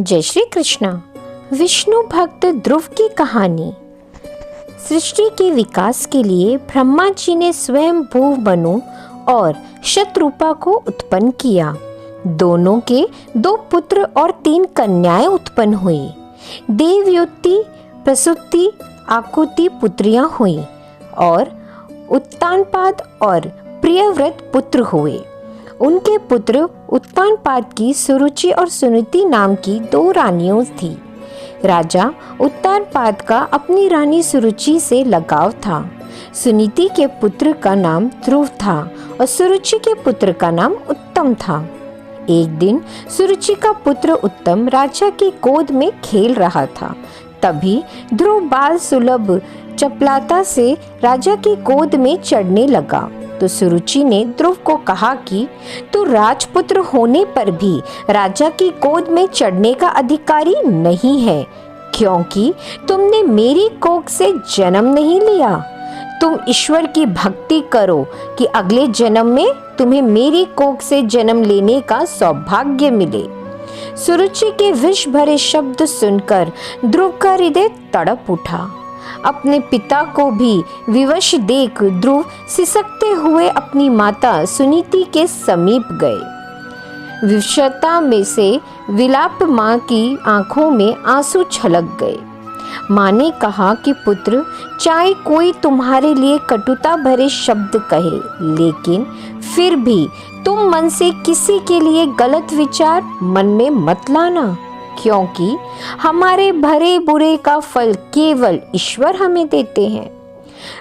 जय श्री कृष्ण। विष्णु भक्त ध्रुव की कहानी। सृष्टि के विकास के लिए ब्रह्मा जी ने स्वयं भू मनु और शतरूपा को उत्पन्न किया। दोनों के 2 पुत्र और 3 कन्याएं उत्पन्न हुई। देवयुति, प्रसूति, आकुति पुत्रियां हुई और उत्तानपाद और प्रियव्रत पुत्र हुए। उनके पुत्र उत्तानपाद की सुरुचि और सुनीति नाम की 2 रानियों थी। राजा उत्तानपाद का अपनी रानी सुरुचि से लगाव था। सुनीति के पुत्र का नाम ध्रुव था और सुरुचि के पुत्र का नाम उत्तम था। एक दिन सुरुचि का पुत्र उत्तम राजा की गोद में खेल रहा था। तभी ध्रुव बाल सुलभ चपलता से राजा की गोद में चढ़ने लगा। तो सुरुचि ने ध्रुव को कहा कि तू राजपुत्र होने पर भी राजा की गोद में चढ़ने का अधिकारी नहीं है, क्योंकि तुमने मेरी कोख से जन्म नहीं लिया। तुम ईश्वर की भक्ति करो कि अगले जन्म में तुम्हें मेरी कोख से जन्म लेने का सौभाग्य मिले। सुरुचि के विष भरे शब्द सुनकर ध्रुव का हृदय तड़प उठा। अपने पिता को भी विवश देख ध्रुव सिसकते हुए अपनी माता सुनीति के समीप गए। विवशता में से विलाप माँ की आंखों में आंसू छलक गए। माँ ने कहा कि पुत्र, चाहे कोई तुम्हारे लिए कटुता भरे शब्द कहे, लेकिन फिर भी तुम मन से किसी के लिए गलत विचार मन में मत लाना, क्योंकि हमारे भरे बुरे का फल केवल ईश्वर हमें देते हैं।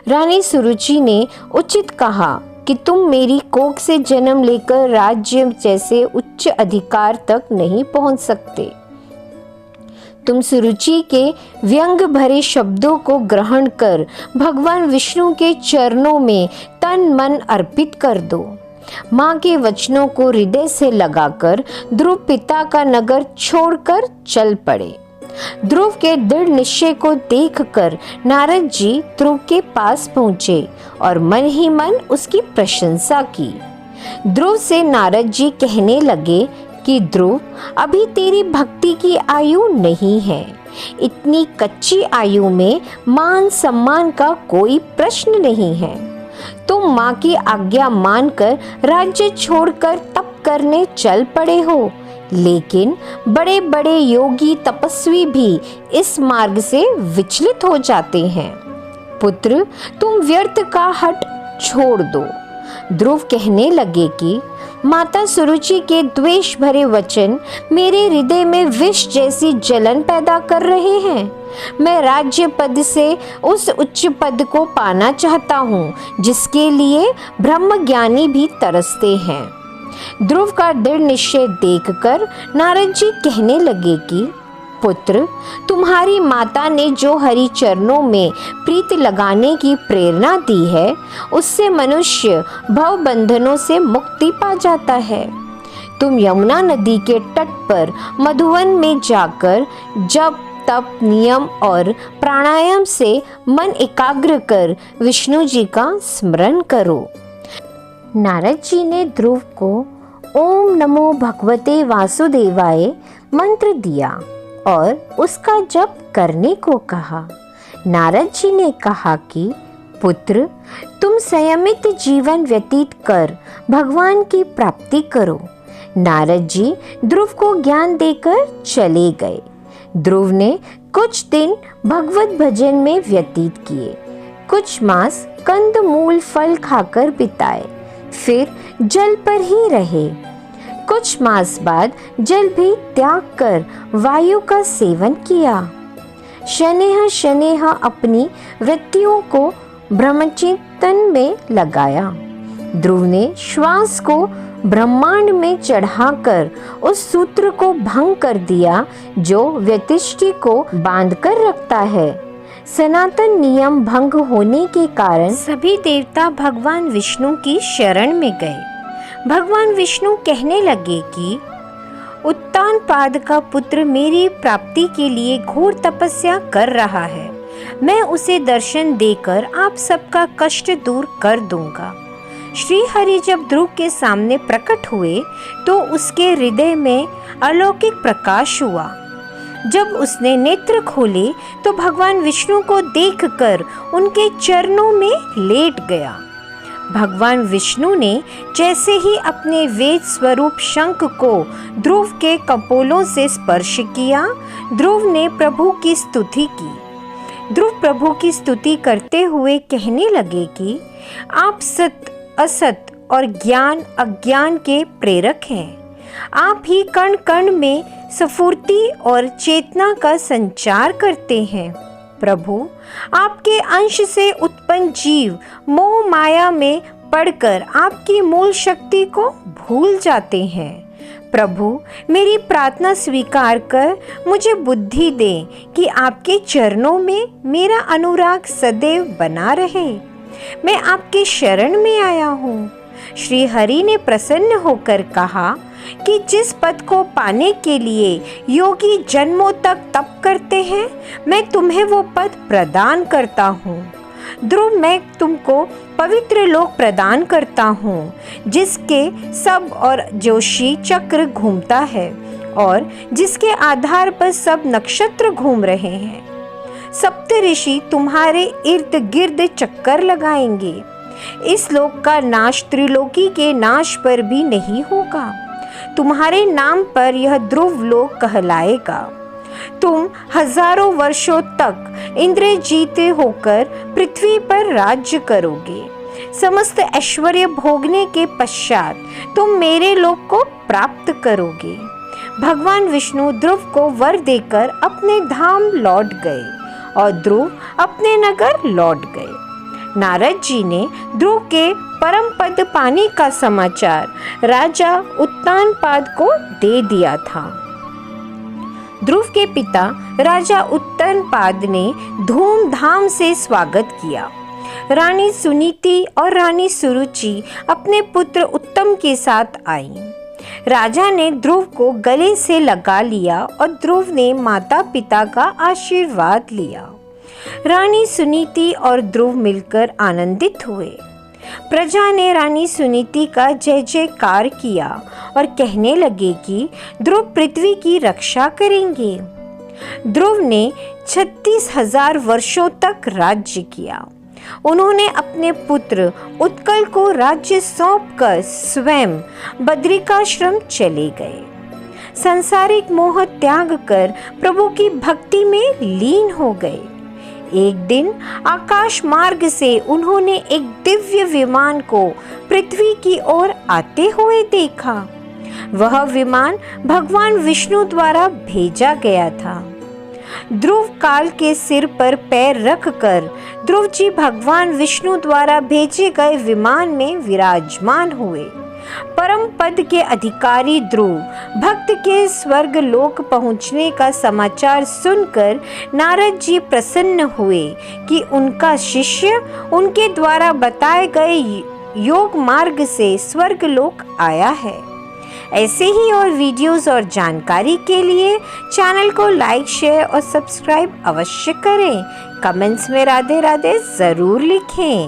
रानी सुरुचि ने उचित कहा कि तुम मेरी कोख से जन्म लेकर राज्य जैसे उच्च अधिकार तक नहीं पहुंच सकते। तुम सुरुचि के व्यंग भरे शब्दों को ग्रहण कर भगवान विष्णु के चरणों में तन मन अर्पित कर दो। माँ के वचनों को हृदय से लगाकर ध्रुव पिता का नगर छोड़कर चल पड़े। ध्रुव के दृढ़ निश्चय को देखकर नारद जी ध्रुव के पास पहुँचे और मन ही मन उसकी प्रशंसा की। ध्रुव से नारद जी कहने लगे कि ध्रुव, अभी तेरी भक्ति की आयु नहीं है। इतनी कच्ची आयु में मान सम्मान का कोई प्रश्न नहीं है। तुम माँ की आज्ञा मानकर राज्य छोड़कर तप करने चल पड़े हो, लेकिन बड़े बड़े योगी तपस्वी भी इस मार्ग से विचलित हो जाते हैं। पुत्र, तुम व्यर्थ का हठ छोड़ दो। ध्रुव कहने लगे कि माता सुरुचि के द्वेष भरे वचन मेरे हृदय में विष जैसी जलन पैदा कर रहे हैं। मैं राज्य पद से उस उच्च पद को पाना चाहता हूँ जिसके लिए ब्रह्म ज्ञानी भी तरसते हैं। ध्रुव का दृढ़ निश्चय देखकर नारद जी कहने लगे कि पुत्र, तुम्हारी माता ने जो हरि चरणों में प्रीति लगाने की प्रेरणा दी है, उससे मनुष्य भव बंधनों से मुक्ति पा जाता है। तुम यमुना नदी के तट पर मधुवन में जाकर जप, तप, नियम और प्राणायाम से मन एकाग्र कर विष्णु जी का स्मरण करो। नारद जी ने ध्रुव को ओम नमो भगवते वासुदेवाय मंत्र दिया और उसका जप करने को कहा। नारद जी ने कहा कि पुत्र, तुम संयमित जीवन व्यतीत कर भगवान की प्राप्ति करो। नारद जी ध्रुव को ज्ञान देकर चले गए। ध्रुव ने कुछ दिन भगवत भजन में व्यतीत किए। कुछ मास कंद मूल फल खाकर बिताए, फिर जल पर ही रहे। कुछ मास बाद जल भी त्याग कर वायु का सेवन किया। शनेह शनेह अपनी वृत्तियों को ब्रह्मचिंतन में लगाया। ध्रुव ने श्वास को ब्रह्मांड में चढ़ाकर उस सूत्र को भंग कर दिया जो व्यतिष्ठि को बांध कर रखता है। सनातन नियम भंग होने के कारण सभी देवता भगवान विष्णु की शरण में गए। भगवान विष्णु कहने लगे कि उत्तानपाद का पुत्र मेरी प्राप्ति के लिए घोर तपस्या कर रहा है। मैं उसे दर्शन देकर आप सबका कष्ट दूर कर दूंगा। श्री हरि जब ध्रुव के सामने प्रकट हुए तो उसके हृदय में अलौकिक प्रकाश हुआ। जब उसने नेत्र खोले तो भगवान विष्णु को देखकर उनके चरणों में लेट गया। भगवान विष्णु ने जैसे ही अपने वेद स्वरूप शंख को ध्रुव के कपोलों से स्पर्श किया, ध्रुव ने प्रभु की स्तुति की। ध्रुव प्रभु की स्तुति करते हुए कहने लगे कि आप सत असत और ज्ञान अज्ञान के प्रेरक हैं। आप ही कण कण में स्फूर्ति और चेतना का संचार करते हैं। प्रभु, आपके अंश से उत्पन्न जीव मोह माया में पड़कर आपकी मूल शक्ति को भूल जाते हैं। प्रभु, मेरी प्रार्थना स्वीकार कर मुझे बुद्धि दें कि आपके चरणों में मेरा अनुराग सदैव बना रहे। मैं आपके शरण में आया हूँ। श्री हरि ने प्रसन्न होकर कहा कि जिस पद को पाने के लिए योगी जन्मों तक तप करते हैं, मैं तुम्हें वो पद प्रदान करता हूँ। ध्रुव, मैं तुमको पवित्र लोक प्रदान करता हूँ, जिसके सब और जोशी चक्र घूमता है और जिसके आधार पर सब नक्षत्र घूम रहे हैं। सप्त ऋषि तुम्हारे इर्द गिर्द चक्कर लगाएंगे। इस लोक का नाश त्रिलोकी के नाश पर भी नहीं होगा। तुम्हारे नाम पर यह ध्रुव लोक कहलाएगा। तुम हजारों वर्षों तक इंद्र जीते होकर पृथ्वी पर राज्य करोगे। समस्त ऐश्वर्य भोगने के पश्चात तुम मेरे लोक को प्राप्त करोगे। भगवान विष्णु ध्रुव को वर देकर अपने धाम लौट गए और ध्रुव अपने नगर लौट गए। नारद जी ने ध्रुव के परम पद पाने का समाचार राजा उत्तानपाद को दे दिया था। ध्रुव के पिता राजा उत्तानपाद ने धूमधाम से स्वागत किया। रानी सुनीति और रानी सुरुचि अपने पुत्र उत्तम के साथ आई। राजा ने ध्रुव को गले से लगा लिया और ध्रुव ने माता पिता का आशीर्वाद लिया। रानी सुनीति और ध्रुव मिलकर आनंदित हुए। प्रजा ने रानी सुनीति का जय जयकार किया और कहने लगे कि ध्रुव पृथ्वी की रक्षा करेंगे। ध्रुव ने 36,000 वर्षों तक राज्य किया। उन्होंने अपने पुत्र उत्कल को राज्य सौंपकर स्वयं बद्रिकाश्रम चले गए। सांसारिक मोह त्याग कर प्रभु की भक्ति में लीन हो गए। एक दिन आकाश मार्ग से उन्होंने एक दिव्य विमान को पृथ्वी की ओर आते हुए देखा। वह विमान भगवान विष्णु द्वारा भेजा गया था। ध्रुव काल के सिर पर पैर रखकर ध्रुव जी भगवान विष्णु द्वारा भेजे गए विमान में विराजमान हुए। परम पद के अधिकारी ध्रुव भक्त के स्वर्ग लोक पहुँचने का समाचार सुनकर नारद जी प्रसन्न हुए कि उनका शिष्य उनके द्वारा बताए गए योग मार्ग से स्वर्ग लोक आया है। ऐसे ही और वीडियोस और जानकारी के लिए चैनल को लाइक, शेयर और सब्सक्राइब अवश्य करें। कमेंट्स में राधे राधे ज़रूर लिखें।